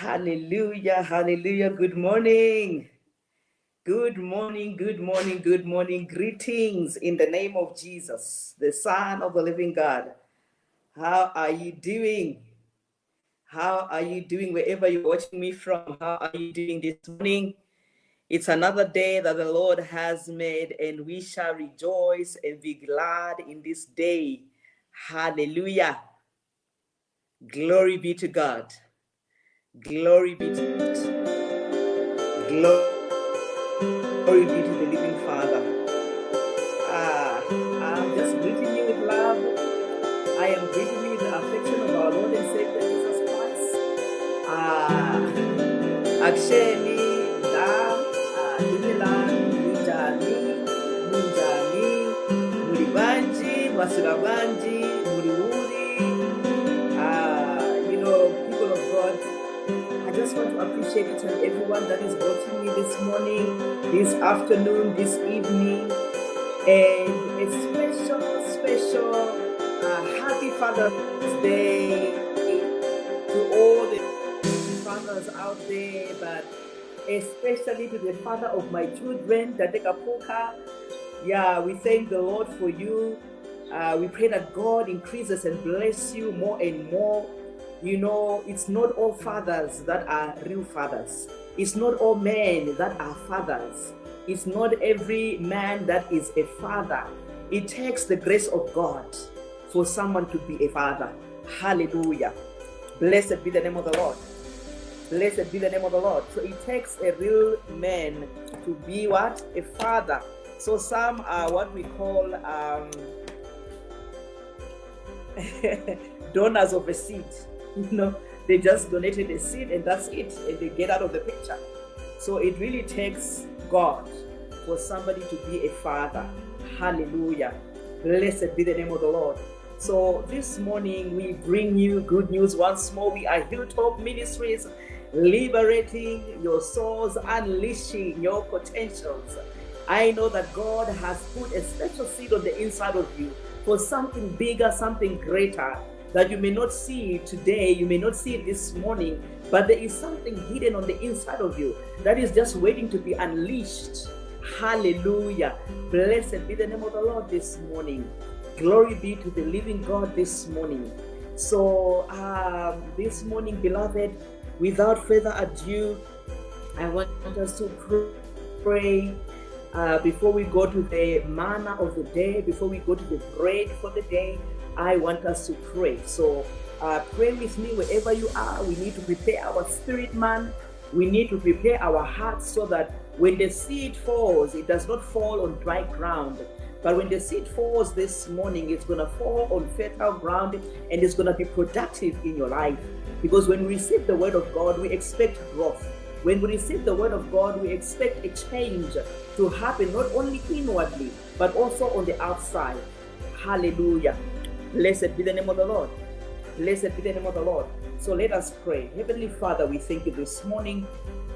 Hallelujah, hallelujah. Good morning. Good morning, good morning, good morning. Greetings in the name of Jesus, the Son of the living God. How are you doing? How are you doing wherever you're watching me from? How are you doing this morning? It's another day that the Lord has made, and we shall rejoice and be glad in this day. Hallelujah. Glory be to God. Glory be to God. Glory be to the living Father. I'm just greeting you with love. I am greeting you with the affection of our Lord and Savior Jesus Christ. Aksheni, da, Dumilan, Munjani, Muribanji, Wasirabanji, Muriwuri. People of God, I just want to appreciate each and everyone that is watching me this morning, this afternoon, this evening, and a special happy Father's Day to all the fathers out there, but especially to the father of my children, Dadeka Poka. Yeah, we thank the Lord for you. We pray that God increases and bless you more and more. You know, it's not all fathers that are real fathers. It's not all men that are fathers. It's not every man that is a father. It takes the grace of God for someone to be a father. Hallelujah. Blessed be the name of the Lord. Blessed be the name of the Lord. So it takes a real man to be what? A father. So some are what we call donors of a seed. You know, they just donated a seed and that's it, and they get out of the picture. So it really takes God for somebody to be a father. Hallelujah. Blessed be the name of the Lord. So this morning we bring you good news once more. We are Hilltop Ministries, liberating your souls, unleashing your potentials. I know that God has put a special seed on the inside of you for something bigger, something greater that you may not see today, you may not see it this morning, but there is something hidden on the inside of you that is just waiting to be unleashed. Hallelujah. Blessed be the name of the Lord this morning. Glory be to the living God this morning. So this morning, beloved, without further ado, I want us to pray before we go to the manna of the day, before we go to the bread for the day. I want us to pray. So pray with me wherever you are. We need to prepare our spirit man. We need to prepare our hearts so that when the seed falls, it does not fall on dry ground. But when the seed falls this morning, it's going to fall on fertile ground and it's going to be productive in your life. Because when we receive the word of God, we expect growth. When we receive the word of God, we expect a change to happen, not only inwardly, but also on the outside. Hallelujah. Blessed be the name of the Lord. Blessed be the name of the Lord. So let us pray. Heavenly Father, we thank you this morning.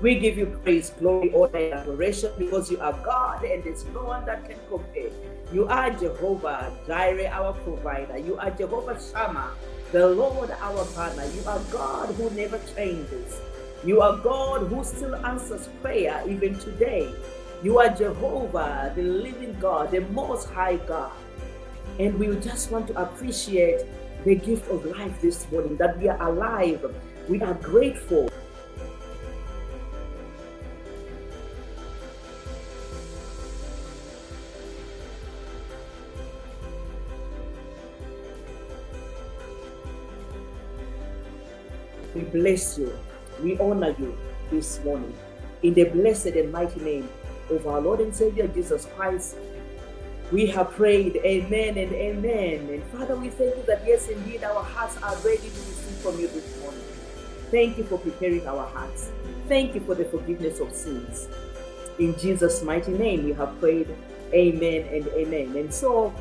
We give you praise, glory, honor, and adoration because you are God and there's no one that can compare. You are Jehovah Jireh, our provider. You are Jehovah Shammah, the Lord, our banner. You are God who never changes. You are God who still answers prayer even today. You are Jehovah, the living God, the most high God. And we just want to appreciate the gift of life this morning, that we are alive. We are grateful. We bless you. We honor you this morning. In the blessed and mighty name of our Lord and Savior Jesus Christ, we have prayed. Amen and amen. And Father, we thank you that yes, indeed, our hearts are ready to receive from you this morning. Thank you for preparing our hearts. Thank you for the forgiveness of sins. In Jesus' mighty name, we have prayed. Amen and amen. And so,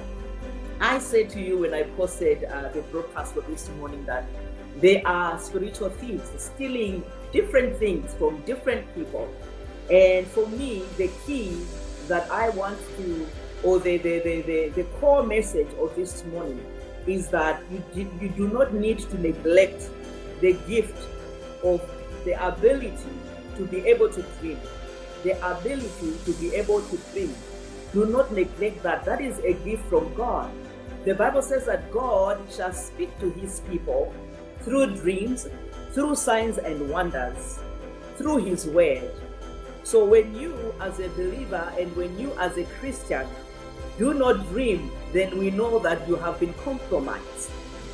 I said to you when I posted the broadcast for this morning that there are spiritual thieves stealing different things from different people. And for me, the key that I want to, or the core message of this morning is that you do not need to neglect the gift of the ability to be able to dream. The ability to be able to dream. Do not neglect that. That is a gift from God. The Bible says that God shall speak to his people through dreams, through signs and wonders, through his word. So when you as a believer and when you as a Christian do not dream, then we know that you have been compromised.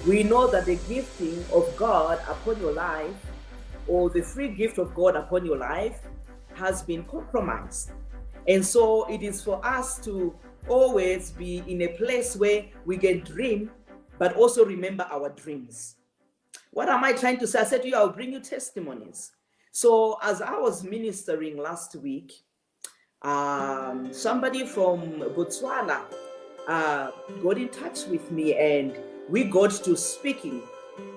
We know that the gifting of God upon your life, or the free gift of God upon your life, has been compromised. And so it is for us to always be in a place where we can dream, but also remember our dreams. What am I trying to say? I said to you, I'll bring you testimonies. So as I was ministering last week, somebody from Botswana got in touch with me, and we got to speaking.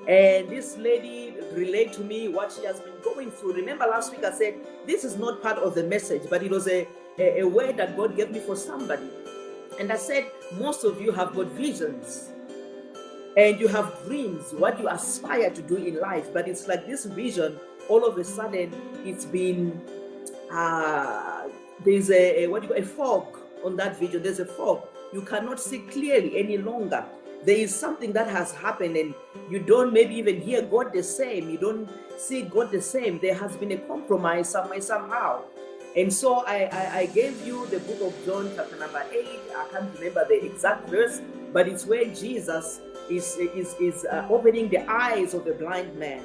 And this lady relayed to me what she has been going through. Remember last week I said, this is not part of the message, but it was a word that God gave me for somebody. And I said, most of you have got visions and you have dreams, what you aspire to do in life. But it's like this vision, all of a sudden, it's been, there's a fog on that vision. There's a fog. You cannot see clearly any longer. There is something that has happened and you don't maybe even hear God the same. You don't see God the same. There has been a compromise somewhere, somehow. And so I gave you the book of John, chapter number 8. I can't remember the exact verse, but it's where Jesus is opening the eyes of the blind man.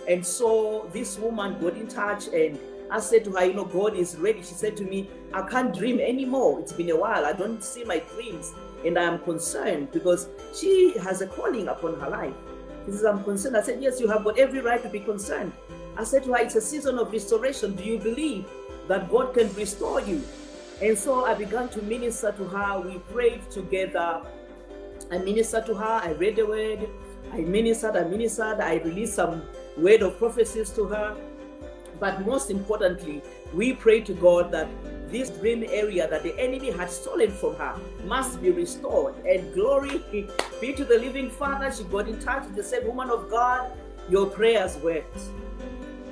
And so this woman got in touch, and I said to her, God is ready. She said to me, I can't dream anymore. It's been a while. I don't see my dreams. And I am concerned because she has a calling upon her life. She says, I'm concerned. I said, yes, you have got every right to be concerned. I said to her, it's a season of restoration. Do you believe that God can restore you? And so I began to minister to her. We prayed together. I ministered to her. I read the word. I ministered. I released some word of prophecies to her. But most importantly, we prayed to God that this dream area that the enemy had stolen from her must be restored. And glory be to the living Father. She got in touch. She said, woman of God, your prayers worked.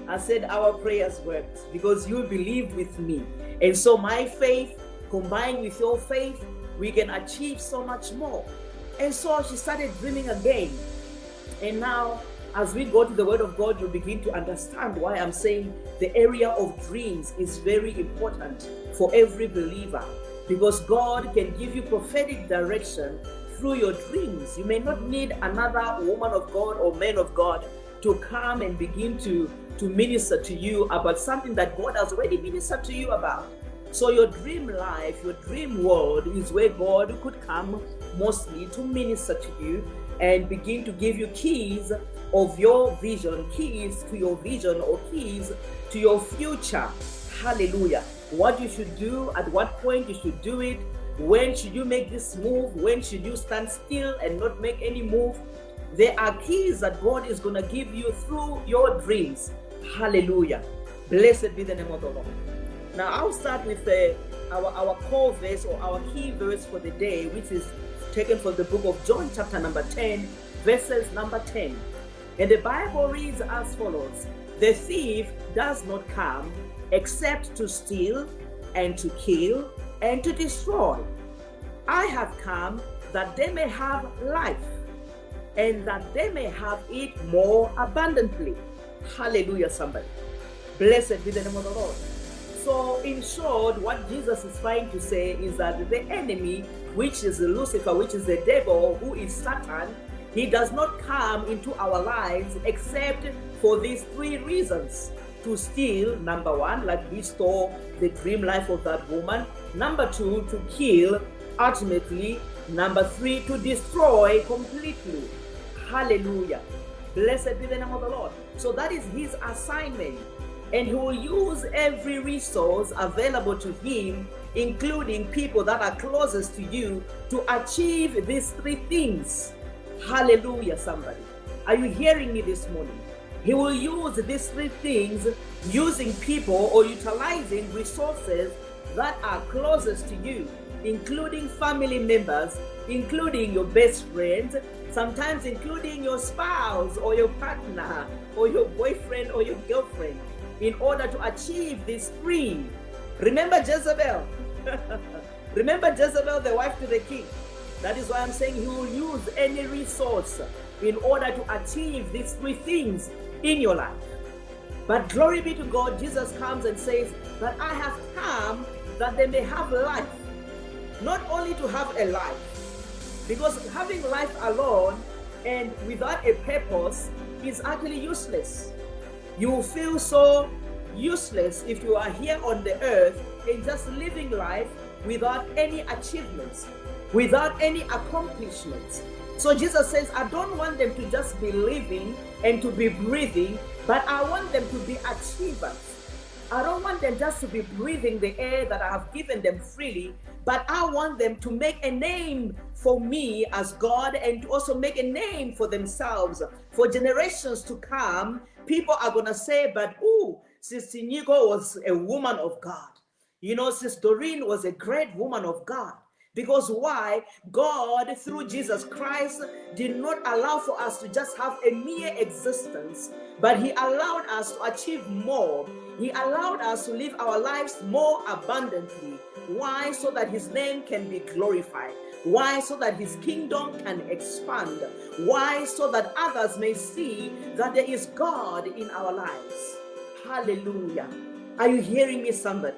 I said, our prayers worked because you believed with me. And so my faith combined with your faith, we can achieve so much more. And so she started dreaming again. And now, as we go to the word of God, you begin to understand why I'm saying the area of dreams is very important for every believer, because God can give you prophetic direction through your dreams. You may not need another woman of God or man of God to come and begin to minister to you about something that God has already ministered to you about. So your dream life, your dream world is where God could come mostly to minister to you and begin to give you keys of your vision, keys to your vision, or keys to your future. Hallelujah. What you should do, at what point you should do it, when should you make this move, when should you stand still and not make any move. There are keys that God is going to give you through your dreams. Hallelujah. Blessed be the name of the Lord. Now I'll start with our core verse, or our key verse for the day, which is taken from the book of John chapter number 10, verses number 10. And the Bible reads as follows: the thief does not come except to steal and to kill and to destroy. I have come that they may have life, and that they may have it more abundantly. Hallelujah, somebody. Blessed be the name of the Lord. So in short, what Jesus is trying to say is that the enemy, which is Lucifer, which is the devil, who is Satan, he does not come into our lives except for these three reasons: to steal, number one, like restore the dream life of that woman; number two, to kill, ultimately; number three, to destroy completely. Hallelujah. Blessed be the name of the Lord. So that is his assignment. And he will use every resource available to him, including people that are closest to you, to achieve these three things. Hallelujah, somebody. Are you hearing me this morning? He will use these three things, using people or utilizing resources that are closest to you, including family members, including your best friends, sometimes including your spouse or your partner or your boyfriend or your girlfriend, in order to achieve these three. Remember Jezebel? Remember Jezebel, the wife to the king? That is why I'm saying he will use any resource in order to achieve these three things in your life. But glory be to God, Jesus comes and says, "But I have come that they may have life." Not only to have a life, because having life alone and without a purpose is actually useless. You will feel so useless if you are here on the earth and just living life without any achievements, without any accomplishments. So Jesus says, I don't want them to just be living and to be breathing, but I want them to be achievers. I don't want them just to be breathing the air that I have given them freely, but I want them to make a name for me as God, and to also make a name for themselves. For generations to come, people are going to say, but Sister Nico was a woman of God. You know, Sister Doreen was a great woman of God. Because why? God, through Jesus Christ, did not allow for us to just have a mere existence, but he allowed us to achieve more. He allowed us to live our lives more abundantly. Why? So that his name can be glorified. Why? So that his kingdom can expand. Why? So that others may see that there is God in our lives. Hallelujah. Are you hearing me, somebody?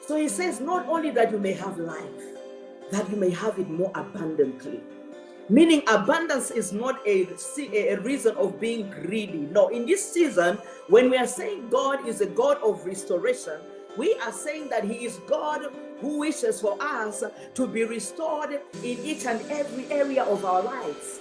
So he says, not only that you may have life, that you may have it more abundantly. Meaning abundance is not a reason of being greedy. No, in this season, when we are saying God is a God of restoration, we are saying that he is God who wishes for us to be restored in each and every area of our lives.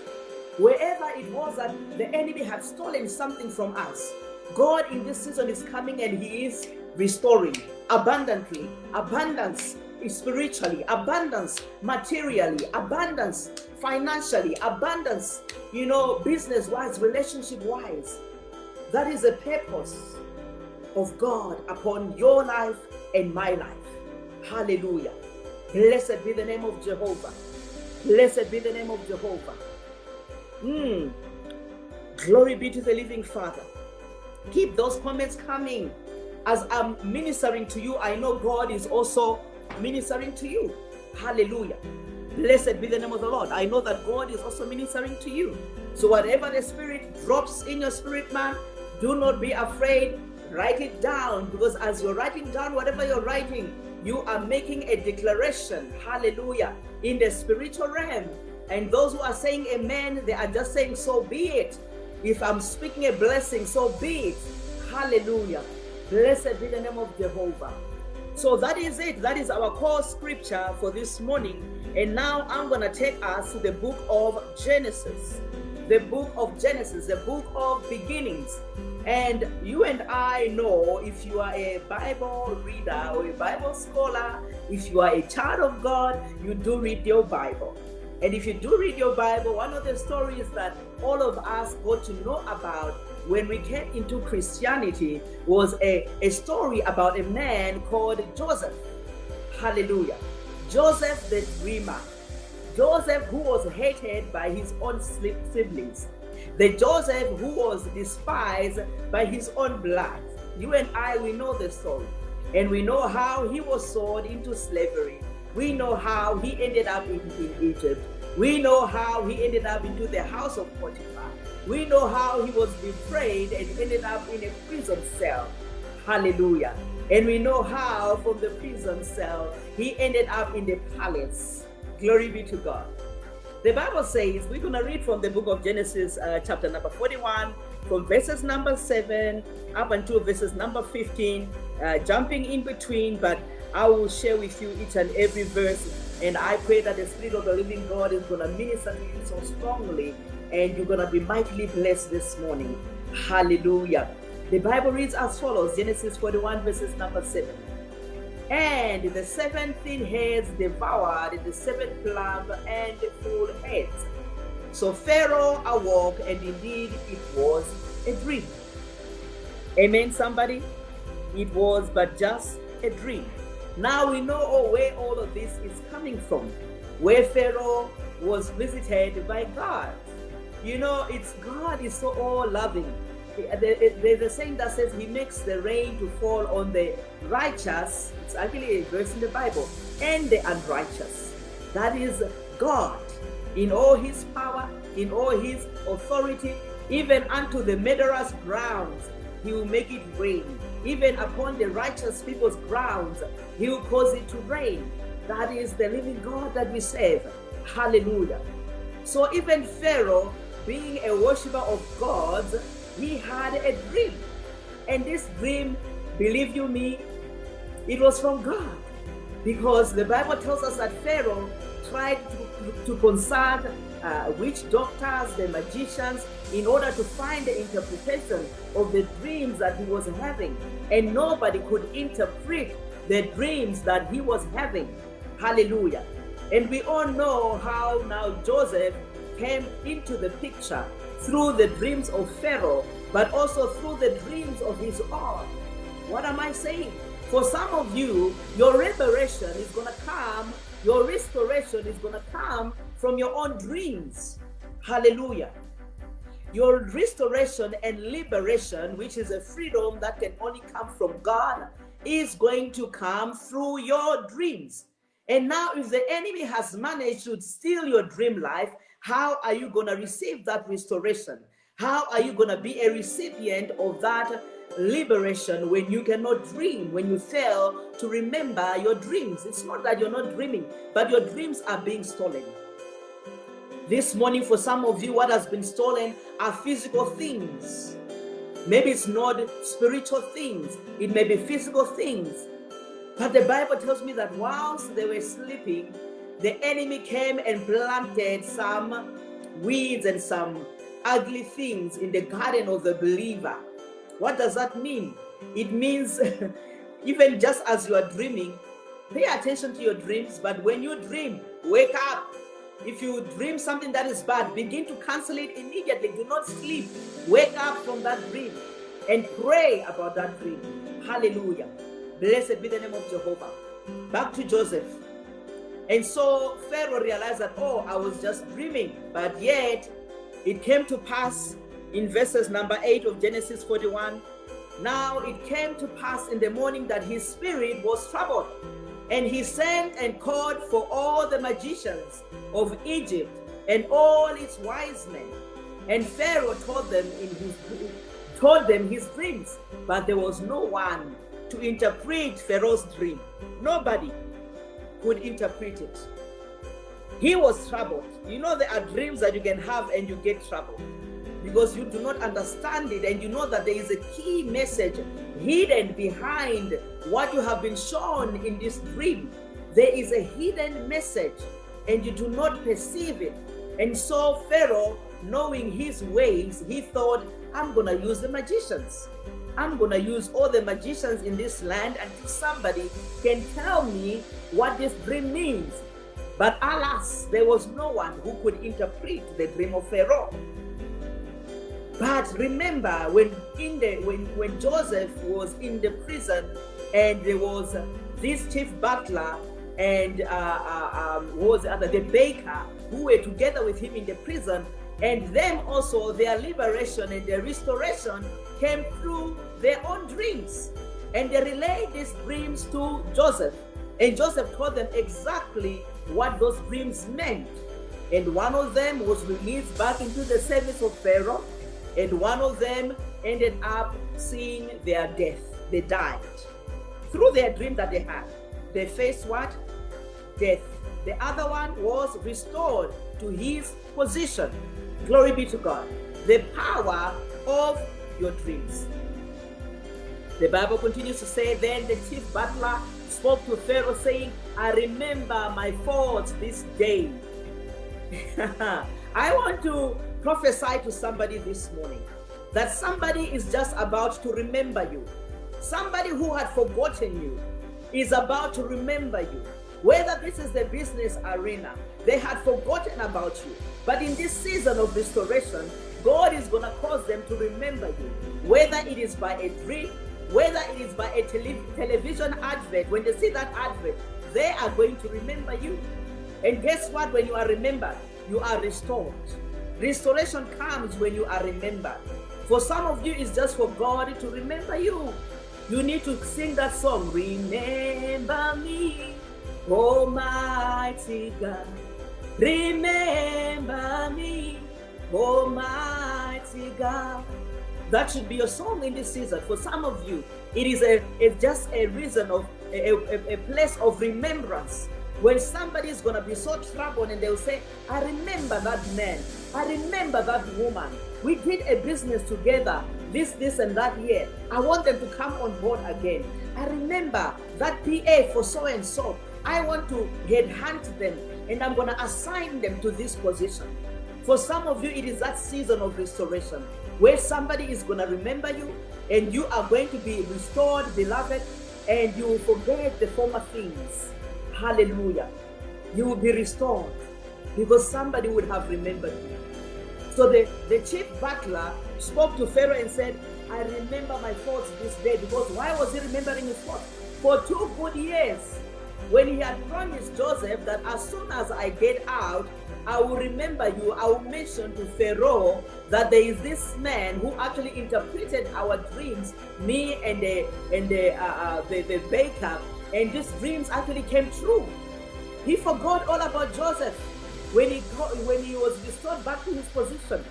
Wherever it was that the enemy had stolen something from us, God in this season is coming and he is restoring abundantly. Abundance spiritually, abundance materially, abundance financially, abundance, business wise, relationship wise. That is the purpose of God upon your life and my life. Hallelujah. Blessed be the name of Jehovah. Blessed be the name of Jehovah. Glory be to the living Father. Keep those comments coming. As I'm ministering to you, I know God is also ministering to you. Hallelujah. Blessed be the name of the Lord. I know that God is also ministering to you. So whatever the Spirit drops in your spirit, man, do not be afraid. Write it down, because as you're writing down whatever you're writing, you are making a declaration. Hallelujah. In the spiritual realm. And those who are saying amen, they are just saying, so be it. If I'm speaking a blessing, so be it. Hallelujah. Blessed be the name of Jehovah. So that is it. That is our core scripture for this morning. And now I'm going to take us to the book of Genesis. The book of Genesis, the book of beginnings. And you and I know, if you are a Bible reader or a Bible scholar, if you are a child of God, you do read your Bible. And if you do read your Bible, one of the stories that all of us got to know about when we came into Christianity was a story about a man called Joseph. Hallelujah. Joseph the dreamer. Joseph who was hated by his own siblings. The Joseph who was despised by his own blood. You and I, we know the story. And we know how he was sold into slavery. We know how he ended up in Egypt. We know how he ended up into the house of Potiphar. We know how he was betrayed and ended up in a prison cell. Hallelujah. And we know how from the prison cell, he ended up in the palace. Glory be to God. The Bible says, we're going to read from the book of Genesis, chapter number 41, from verses number 7 up until verses number 15, jumping in between, but I will share with you each and every verse. And I pray that the Spirit of the living God is going to minister to you so strongly, and you're going to be mightily blessed this morning. Hallelujah. The Bible reads as follows, Genesis 41 verses number 7. And the 17 heads devoured the 7th lamb and the full heads. So Pharaoh awoke, and indeed it was a dream. Amen, somebody? It was but just a dream. Now we know where all of this is coming from, where Pharaoh was visited by God. You know, it's God is so all-loving. There's a saying that says he makes the rain to fall on the righteous. It's actually a verse in the Bible. And the unrighteous. That is God in all his power, in all his authority, even unto the murderous grounds he will make it rain. Even upon the righteous people's grounds he will cause it to rain. That is the living God that we serve. Hallelujah. So even Pharaoh, being a worshiper of God, he had a dream. And this dream, believe you me, it was from God. Because the Bible tells us that Pharaoh tried to consult witch doctors, the magicians, in order to find the interpretation of the dreams that he was having. And nobody could interpret the dreams that he was having. Hallelujah. And we all know how now Joseph came into the picture through the dreams of Pharaoh, but also through the dreams of his own. What am I saying? For some of you, your liberation is going to come, your restoration is going to come from your own dreams. Hallelujah. Your restoration and liberation, which is a freedom that can only come from God, is going to come through your dreams. And now if the enemy has managed to steal your dream life, how are you going to receive that restoration? How are you going to be a recipient of that liberation when you cannot dream, when you fail to remember your dreams? It's not that you're not dreaming, but your dreams are being stolen. This morning, for some of you, what has been stolen are physical things. Maybe it's not spiritual things. It may be physical things. But the Bible tells me that whilst they were sleeping, the enemy came and planted some weeds and some ugly things in the garden of the believer. What does that mean? It means even just as you are dreaming, pay attention to your dreams, but when you dream, wake up. If you dream something that is bad, begin to cancel it immediately. Do not sleep. Wake up from that dream and pray about that dream. Hallelujah. Blessed be the name of Jehovah. Back to Joseph. And so Pharaoh realized that, oh, I was just dreaming. But yet, it came to pass in verses number 8 of Genesis 41. Now it came to pass in the morning that his spirit was troubled. And he sent and called for all the magicians of Egypt and all its wise men. And Pharaoh told them his dreams, but there was no one to interpret Pharaoh's dream. Nobody could interpret it. He was troubled. You know, there are dreams that you can have and you get troubled because you do not understand it, and you know that there is a key message hidden behind what you have been shown in this dream. There is a hidden message and you do not perceive it. And so Pharaoh, knowing his ways, he thought, I'm going to use the magicians. I'm going to use all the magicians in this land until somebody can tell me what this dream means. But alas, there was no one who could interpret the dream of Pharaoh. But remember, when Joseph was in the prison, and there was this chief butler and the baker who were together with him in the prison, and them also their liberation and their restoration came through their own dreams. And they relayed these dreams to Joseph, and Joseph told them exactly what those dreams meant. And one of them was released back into the service of Pharaoh, and one of them ended up seeing their death. They died through their dream that they had. They faced what? Death. The other one was restored to his position. Glory be to God. The power of your dreams. The Bible continues to say, then the chief butler spoke to Pharaoh, saying, I remember my faults this day. I want to prophesy to somebody this morning that somebody is just about to remember you. Somebody who had forgotten you is about to remember you. Whether this is the business arena, they had forgotten about you. But in this season of restoration, God is going to cause them to remember you. Whether it is by a dream, whether it is by a television advert. When they see that advert, they are going to remember you. And guess what? When you are remembered, you are restored. Restoration comes when you are remembered. For some of you, it's just for God to remember you. You need to sing that song, remember me, Almighty God. Remember me, Almighty God. That should be your song in this season. For some of you, it is just a reason of a place of remembrance. When somebody is going to be so troubled and they'll say, I remember that man, I remember that woman. We did a business together, this and that year. I want them to come on board again. I remember that PA for so and so. I want to headhunt them and I'm going to assign them to this position. For some of you, it is that season of restoration where somebody is going to remember you and you are going to be restored, beloved, and you will forget the former things. Hallelujah. You will be restored because somebody would have remembered you. So the chief butler spoke to Pharaoh and said, I remember my faults this day. Because why was he remembering his faults? For 2 good years, when he had promised Joseph that as soon as I get out, I will remember you. I will mention to Pharaoh that there is this man who actually interpreted our dreams, me and the baker, and these dreams actually came true. He forgot all about Joseph when he was restored back to his position.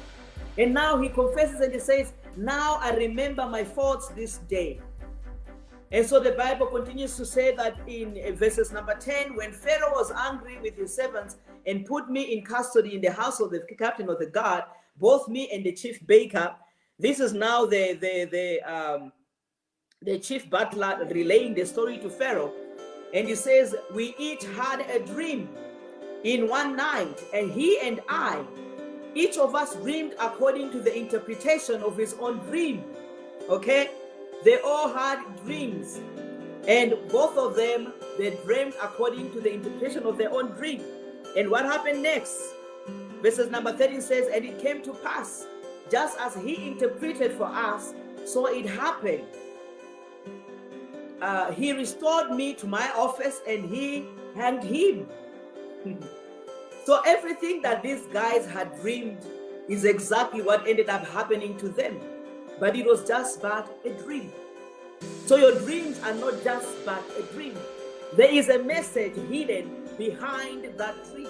And now he confesses and he says, now I remember my faults this day. And so the Bible continues to say that in verses number 10, when Pharaoh was angry with his servants and put me in custody in the house of the captain of the guard, both me and the chief baker. This is now the chief butler relaying the story to Pharaoh. And he says, we each had a dream in one night, and he and I, each of us dreamed according to the interpretation of his own dream. Okay? They all had dreams, and both of them, they dreamed according to the interpretation of their own dream. And what happened next? Verses number 13 says, and it came to pass, just as he interpreted for us, so it happened. He restored me to my office and he hanged him. So everything that these guys had dreamed is exactly what ended up happening to them. But it was just but a dream. So your dreams are not just but a dream. There is a message hidden behind that dream.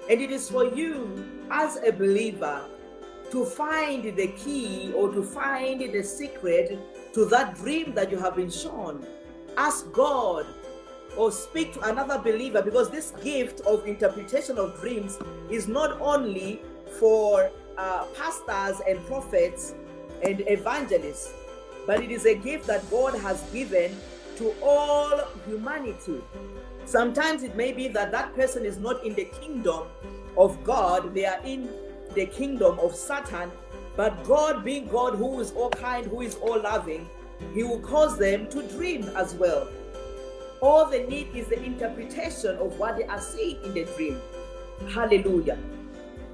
And it is for you as a believer to find the key or to find the secret to that dream that you have been shown. Ask God or speak to another believer, because this gift of interpretation of dreams is not only for pastors and prophets and evangelists, but it is a gift that God has given to all humanity. Sometimes it may be that that person is not in the kingdom of God, they are in the kingdom of Satan, but God, being God who is all kind, who is all loving, he will cause them to dream as well. All they need is the interpretation of what they are seeing in the dream. Hallelujah.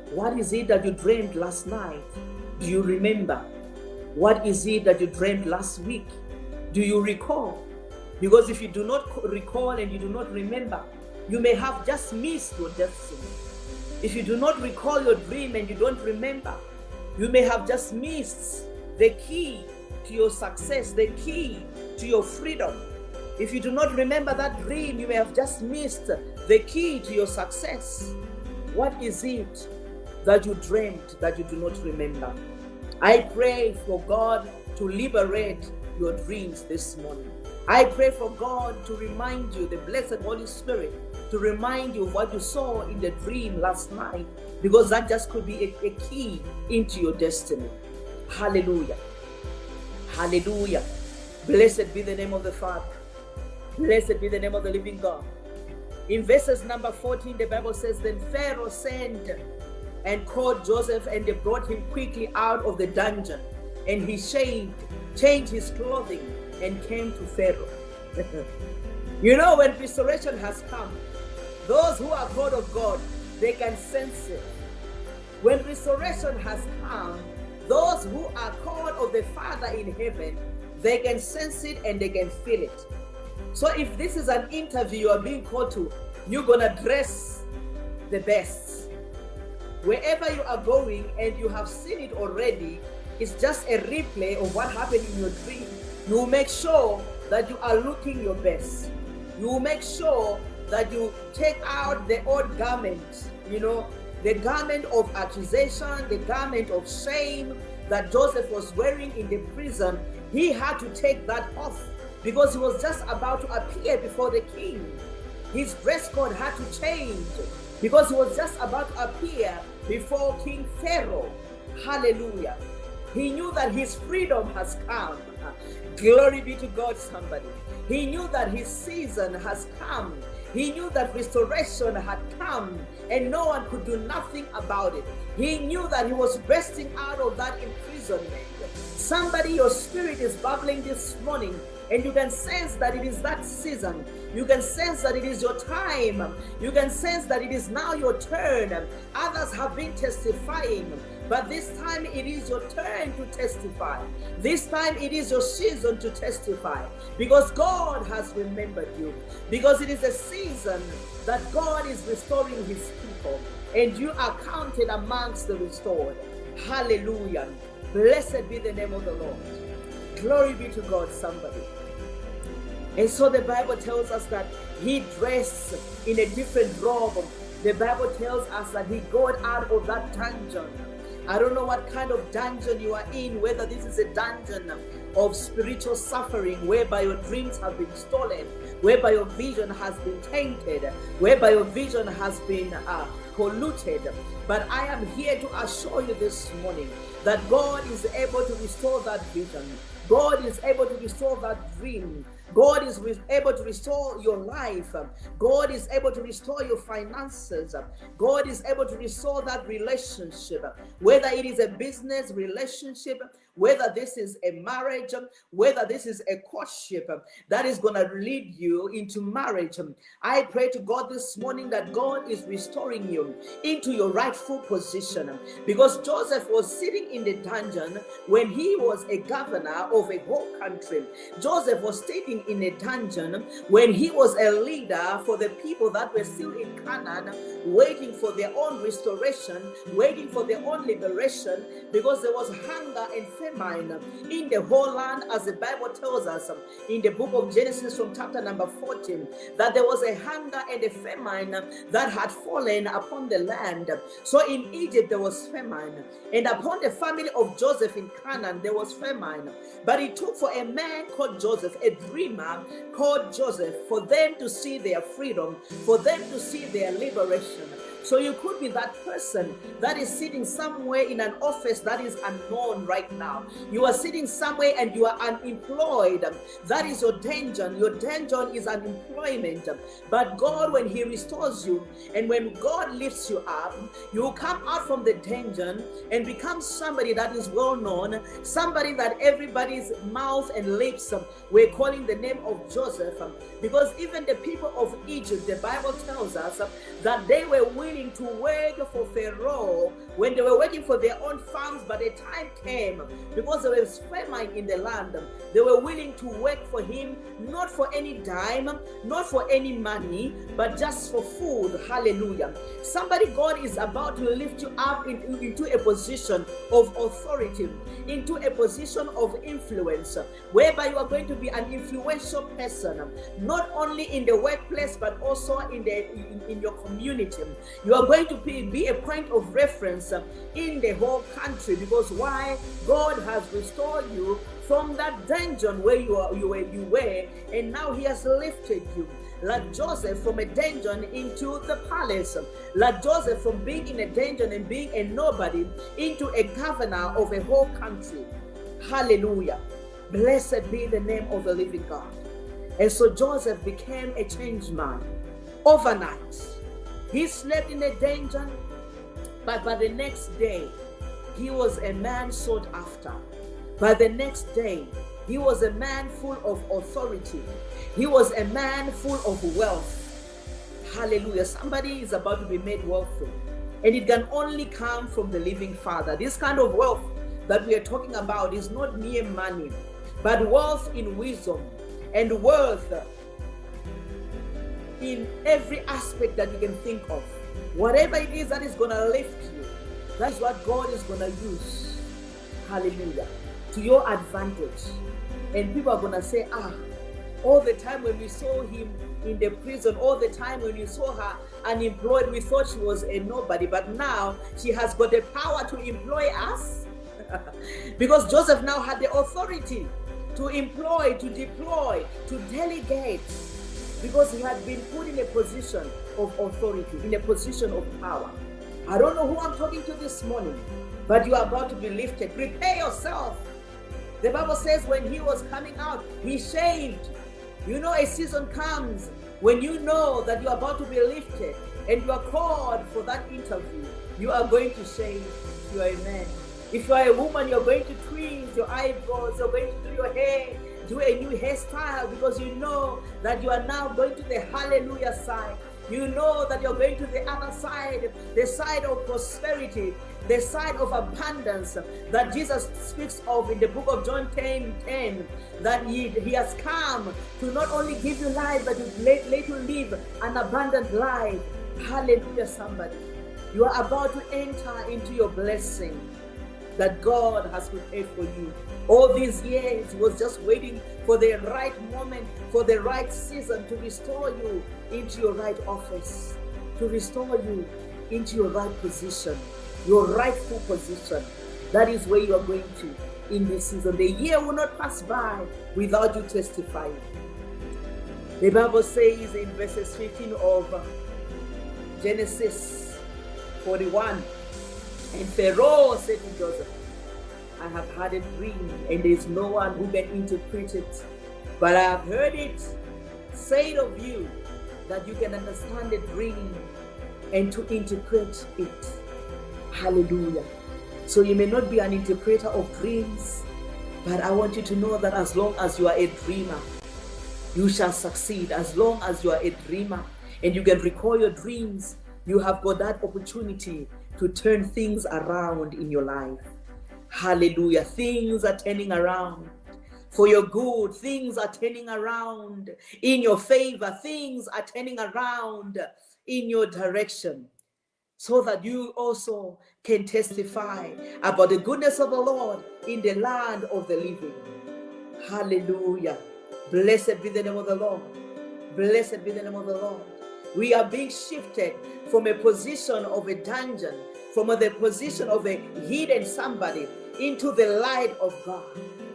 What is it that you dreamed last night? Do you remember? What is it that you dreamed last week? Do you recall? Because if you do not recall and you do not remember, you may have just missed your destiny. If you do not recall your dream and you don't remember, you may have just missed the key to your success, the key to your freedom. If you do not remember that dream, you may have just missed the key to your success. What is it that you dreamed that you do not remember? I pray for God to liberate your dreams this morning. I pray for God to remind you, the blessed Holy Spirit, to remind you of what you saw in the dream last night, because that just could be a key into your destiny. Hallelujah. Hallelujah. Blessed be the name of the Father. Blessed be the name of the living God. In verses number 14, the Bible says, then Pharaoh sent and called Joseph, and they brought him quickly out of the dungeon. And he changed his clothing, and came to Pharaoh. You know, when restoration has come, those who are called of God, they can sense it. When restoration has come, those who are called of the Father in heaven, they can sense it and they can feel it. So if this is an interview you are being called to, you're gonna dress the best. Wherever you are going and you have seen it already, it's just a replay of what happened in your dream. You will make sure that you are looking your best. You will make sure that you take out the old garment, the garment of accusation, the garment of shame that Joseph was wearing in the prison. He had to take that off because he was just about to appear before the king. His dress code had to change because he was just about to appear before King Pharaoh. Hallelujah. He knew that his freedom has come. Glory be to God, somebody. He knew that his season has come. He knew that restoration had come and no one could do nothing about it. He knew that he was bursting out of that imprisonment. Somebody, your spirit is bubbling this morning and you can sense that it is that season. You can sense that it is your time. You can sense that it is now your turn. Others have been testifying, but this time it is your turn to testify. This time it is your season to testify, because God has remembered you, because it is a season that God is restoring his people, and you are counted amongst the restored. Hallelujah. Blessed be the name of the Lord. Glory be to God, somebody. And so the Bible tells us that he dressed in a different robe. The Bible tells us that he got out of that dungeon. I don't know what kind of dungeon you are in, whether this is a dungeon of spiritual suffering, whereby your dreams have been stolen, whereby your vision has been tainted, whereby your vision has been polluted. But I am here to assure you this morning that God is able to restore that vision. God is able to restore that dream. God is able to restore your life. God is able to restore your finances. God is able to restore that relationship, whether it is a business relationship, whether this is a marriage, whether this is a courtship that is going to lead you into marriage. I pray to God this morning that God is restoring you into your rightful position, because Joseph was sitting in the dungeon when he was a governor of a whole country. Joseph was sitting in a dungeon when he was a leader for the people that were still in Canaan, waiting for their own restoration, waiting for their own liberation, because there was hunger and famine in the whole land, as the Bible tells us in the book of Genesis from chapter number 14, that there was a hunger and a famine that had fallen upon the land. So in Egypt there was famine, and upon the family of Joseph in Canaan there was famine. But it took for a man called Joseph, a dreamer called Joseph, for them to see their freedom, for them to see their liberation. So you could be that person that is sitting somewhere in an office that is unknown right now. You are sitting somewhere and you are unemployed. That is your dungeon. Your dungeon is unemployment. But God, when he restores you and when God lifts you up, you will come out from the dungeon and become somebody that is well known, somebody that everybody's mouth and lips were calling the name of Joseph. Because even the people of Egypt, the Bible tells us that they were willing to work for Pharaoh when they were working for their own farms, but a time came, because there was famine in the land, they were willing to work for him, not for any dime, not for any money, but just for food. Hallelujah. Somebody, God is about to lift you up into a position of authority, into a position of influence, whereby you are going to be an influential person, not only in the workplace but also in your community. You are going to be a point of reference in the whole country, because why? God has restored you from that dungeon where you were, and now he has lifted you, like Joseph, from a dungeon into the palace, like Joseph from being in a dungeon and being a nobody into a governor of a whole country. Hallelujah. Blessed be the name of the living God. And so Joseph became a changed man overnight. He slept in a dungeon, but by the next day, he was a man sought after. By the next day, he was a man full of authority. He was a man full of wealth. Hallelujah. Somebody is about to be made wealthy, and it can only come from the living Father. This kind of wealth that we are talking about is not mere money. but wealth in wisdom and worth in every aspect that you can think of. Whatever it is that is going to lift you, that is what God is going to use, hallelujah, to your advantage. And people are going to say, all the time when we saw him in the prison, all the time when we saw her unemployed, we thought she was a nobody, but now she has got the power to employ us. Because Joseph now had the authority to employ, to deploy, to delegate, because he had been put in a position of authority, in a position of power. I don't know who I'm talking to this morning, but you are about to be lifted. Prepare yourself. The Bible says when he was coming out, he shaved. You know, a season comes when you know that you are about to be lifted and you are called for that interview. You are going to shave. If you are a man, if you are a woman, you're going to tweeze your eyebrows, you're going to do your hair, do a new hairstyle, because you know that you are now going to the hallelujah side. You know that you're going to the other side, the side of prosperity, the side of abundance that Jesus speaks of in the book of John 10:10, that he has come to not only give you life, but to let you live an abundant life. Hallelujah, somebody. You are about to enter into your blessing that God has prepared for you. All these years, he was just waiting for the right moment, for the right season to restore you into your right office, to restore you into your right position, your rightful position. That is where you are going to in this season. The year will not pass by without you testifying. The Bible says in verses 15 of Genesis 41, and Pharaoh said to Joseph, I have had a dream, and there is no one who can interpret it. But I have heard it said of you that you can understand a dream and to interpret it. Hallelujah. So you may not be an interpreter of dreams, but I want you to know that as long as you are a dreamer, you shall succeed. As long as you are a dreamer and you can recall your dreams, you have got that opportunity to turn things around in your life. Hallelujah. Things are turning around for your good. Things are turning around in your favor. Things are turning around in your direction, so that you also can testify about the goodness of the Lord in the land of the living. Hallelujah. Blessed be the name of the Lord. Blessed be the name of the Lord. We are being shifted from a position of a dungeon, from the position of a hidden somebody, into the light of God.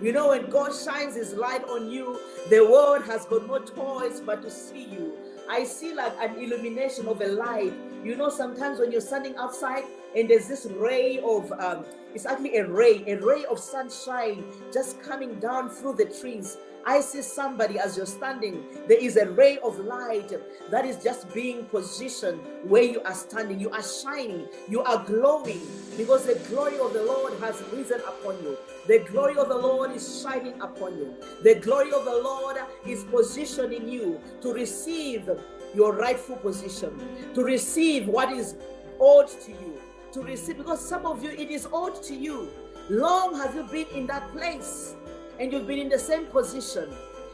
You know, when God shines his light on you, the world has got no choice but to see you. I see like an illumination of a light. You know, sometimes when you're standing outside and there's this ray of, it's actually a ray of sunshine just coming down through the trees. I see somebody as you're standing, there is a ray of light that is just being positioned where you are standing. You are shining, you are glowing, because the glory of the Lord has risen upon you. The glory of the Lord is shining upon you. The glory of the Lord is positioning you to receive your rightful position, to receive what is owed to you, to receive, because some of you, it is owed to you. Long have you been in that place, and you've been in the same position.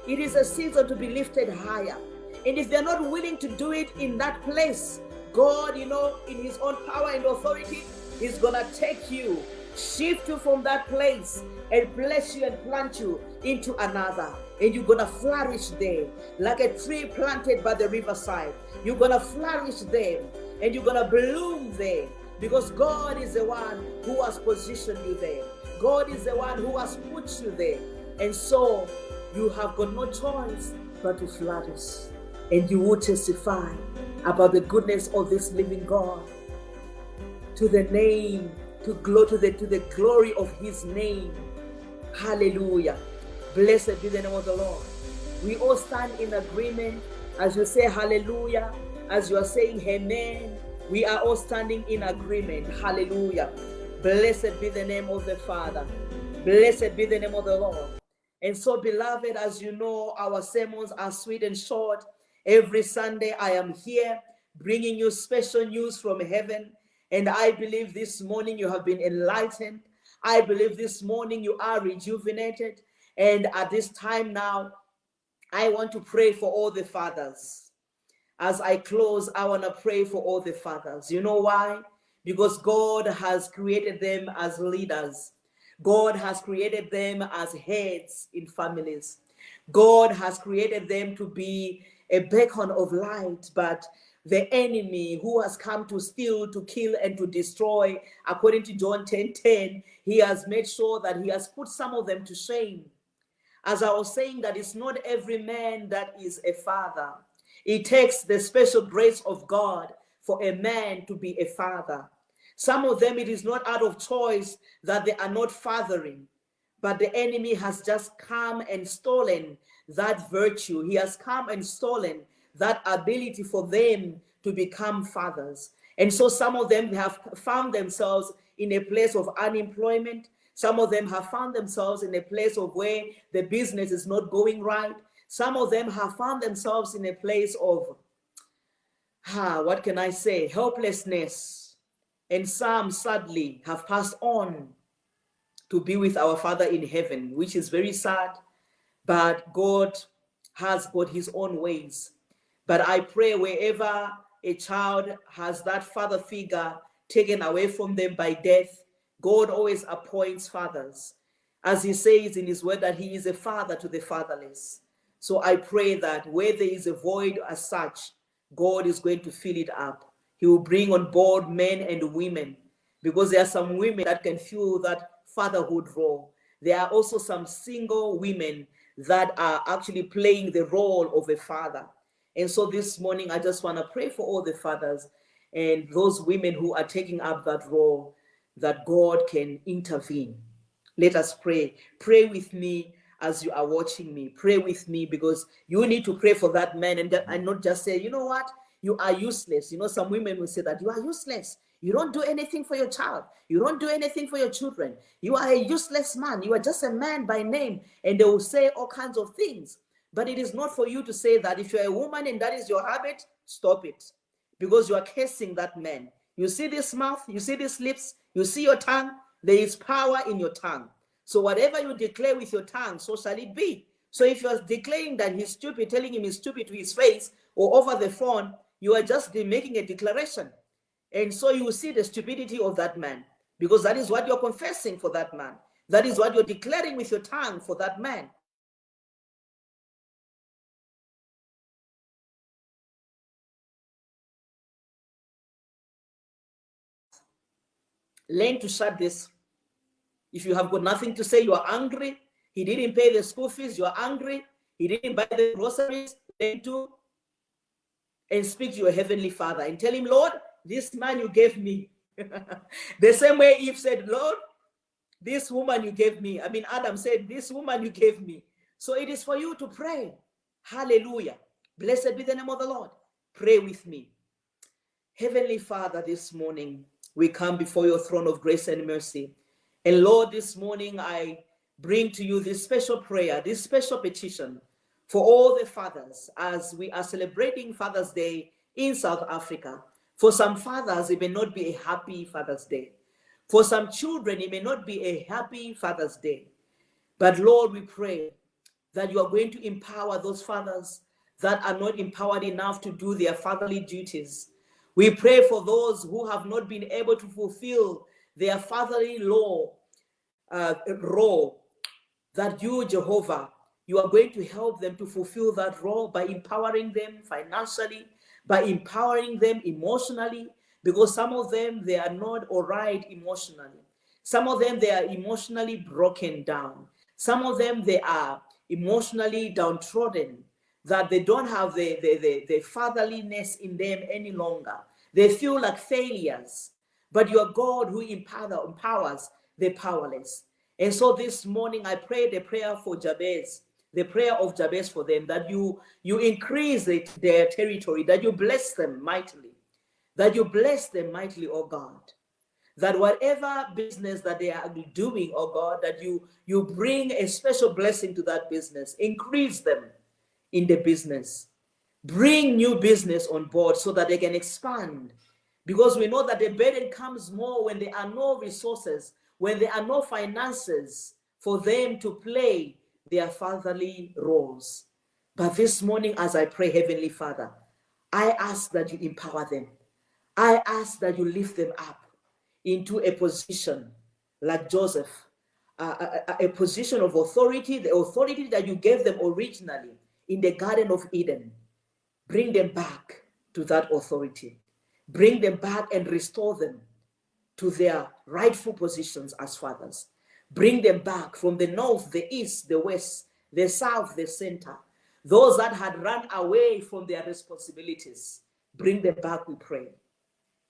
It is a season to be lifted higher. And if they're not willing to do it in that place, God, you know, in his own power and authority, is going to take you, shift you from that place, and bless you and plant you into another. And you're going to flourish there like a tree planted by the riverside. You're going to flourish there, and you're going to bloom there, because God is the one who has positioned you there. God is the one who has put you there. And so you have got no choice but to flourish. And you will testify about the goodness of this living God, to the name, to the glory of his name. Hallelujah. Blessed be the name of the Lord. We all stand in agreement as you say hallelujah, as you are saying amen. We are all standing in agreement. Hallelujah. Blessed be the name of the Father. Blessed be the name of the Lord. And so, beloved, as you know, our sermons are sweet and short. Every Sunday I am here bringing you special news from heaven. And I believe this morning you have been enlightened. I believe this morning you are rejuvenated. And at this time now, I want to pray for all the fathers. As I close, I want to pray for all the fathers. You know why? Because God has created them as leaders. God has created them as heads in families. God has created them to be a beacon of light, but the enemy who has come to steal, to kill, and to destroy, according to John 10:10, he has made sure that he has put some of them to shame. As I was saying, that it's not every man that is a father. It takes the special grace of God for a man to be a father. Some of them, it is not out of choice that they are not fathering, but the enemy has just come and stolen that virtue. He has come and stolen that ability for them to become fathers. And so some of them have found themselves in a place of unemployment. Some of them have found themselves in a place of where the business is not going right. Some of them have found themselves in a place of, what can I say, helplessness. And some sadly have passed on to be with our Father in heaven, which is very sad, but God has got his own ways. But I pray wherever a child has that father figure taken away from them by death, God always appoints fathers. As he says in his word that he is a father to the fatherless. So I pray that where there is a void as such, God is going to fill it up. He will bring on board men and women, because there are some women that can fill that fatherhood role. There are also some single women that are actually playing the role of a father. And so this morning, I just want to pray for all the fathers and those women who are taking up that role, that God can intervene. Let us pray. Pray with me as you are watching me. Pray with me, because you need to pray for that man and not just say, you know what, you are useless. You know, some women will say that you are useless. You don't do anything for your child. You don't do anything for your children. You are a useless man. You are just a man by name. And they will say all kinds of things. But it is not for you to say that. If you're a woman and that is your habit, stop it. Because you are cursing that man. You see this mouth, you see these lips, you see your tongue. There is power in your tongue. So whatever you declare with your tongue, so shall it be. So if you are declaring that he's stupid, telling him he's stupid to his face or over the phone, you are just making a declaration. And so you will see the stupidity of that man, because that is what you're confessing for that man. That is what you're declaring with your tongue for that man. Learn to shut this. If you have got nothing to say, you are angry, he didn't pay the school fees, you are angry, he didn't buy the groceries, learn to and speak to your heavenly Father and tell him, Lord, this man you gave me. The same way Eve said, Lord, this woman you gave me. I mean, Adam said, this woman you gave me. So it is for you to pray. Hallelujah. Blessed be the name of the Lord. Pray with me. Heavenly Father, this morning, we come before your throne of grace and mercy. And Lord, this morning, I bring to you this special prayer, this special petition for all the fathers as we are celebrating Father's Day in South Africa. For some fathers, it may not be a happy Father's Day. For some children, it may not be a happy Father's Day. But Lord, we pray that you are going to empower those fathers that are not empowered enough to do their fatherly duties. We pray for those who have not been able to fulfill their fatherly role, that you, Jehovah, you are going to help them to fulfill that role by empowering them financially, by empowering them emotionally, because some of them, they are not all right emotionally. Some of them, they are emotionally broken down. Some of them, they are emotionally downtrodden, that they don't have the fatherliness in them any longer. They feel like failures. But you are God who empowers the powerless. And so this morning, I pray the prayer for Jabez, the prayer of Jabez for them, that you increase their territory, that you bless them mightily, oh God. That whatever business that they are doing, oh God, that you bring a special blessing to that business. Increase them in the business. Bring new business on board so that they can expand. Because we know that the burden comes more when there are no resources, when there are no finances for them to play their fatherly roles. But this morning, as I pray, Heavenly Father, I ask that you empower them. I ask that you lift them up into a position like Joseph, a position of authority, the authority that you gave them originally in the Garden of Eden. Bring them back to that authority. Bring them back and restore them to their rightful positions as fathers. Bring them back from the north, the east, the west, the south, the center. Those that had run away from their responsibilities, bring them back, we pray.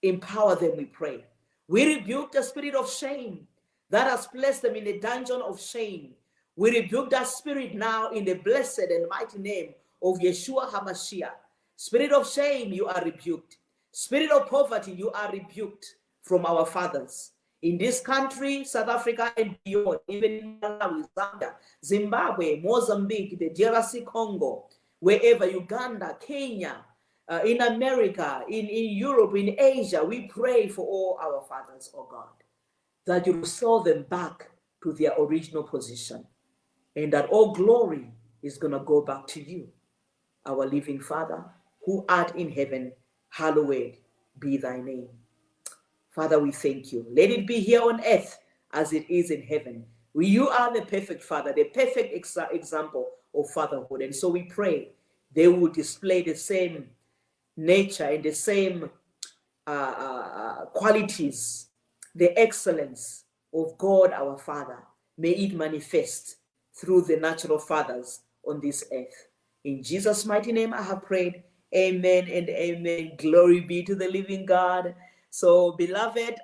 Empower them, we pray. We rebuke the spirit of shame that has placed them in a dungeon of shame. We rebuke that spirit now in the blessed and mighty name of Yeshua HaMashiach. Spirit of shame, you are rebuked. Spirit of poverty, you are rebuked from our fathers. In this country, South Africa and beyond, even in Malawi, Zambia, Zimbabwe, Mozambique, the DRC Congo, wherever, Uganda, Kenya, in America, in Europe, in Asia, we pray for all our fathers, oh God, that you restore them back to their original position, and that all glory is going to go back to you, our living Father, who art in heaven, hallowed be thy name. Father, we thank you. Let it be here on earth as it is in heaven. You are the perfect Father, the perfect example of fatherhood. And so we pray they will display the same nature and the same qualities, the excellence of God our Father. May it manifest through the natural fathers on this earth. In Jesus' mighty name I have prayed. Amen and amen. Glory be to the living God. So, beloved,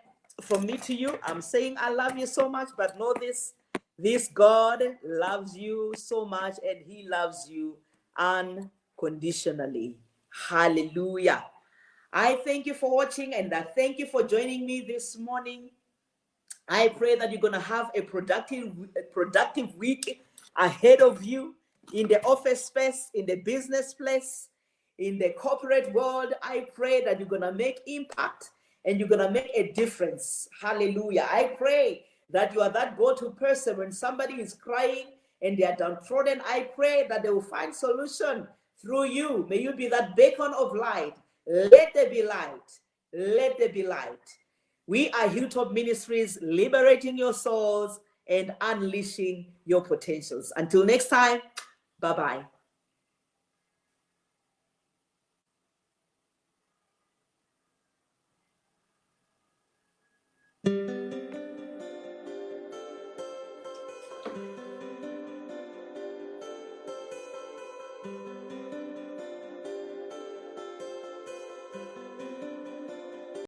from me to you, I'm saying I love you so much, but know this God loves you so much, and he loves you unconditionally. Hallelujah. I thank you for watching, and I thank you for joining me this morning. I pray that you're going to have a productive week ahead of you in the office space, in the business place, in the corporate world. I pray that you're going to make impact and you're going to make a difference. Hallelujah. I pray that you are that go-to person when somebody is crying and they are downtrodden. I pray that they will find solution through you. May you be that beacon of light. Let there be light. Let there be light. We are Hilltop Ministries, liberating your souls and unleashing your potentials. Until next time, bye-bye.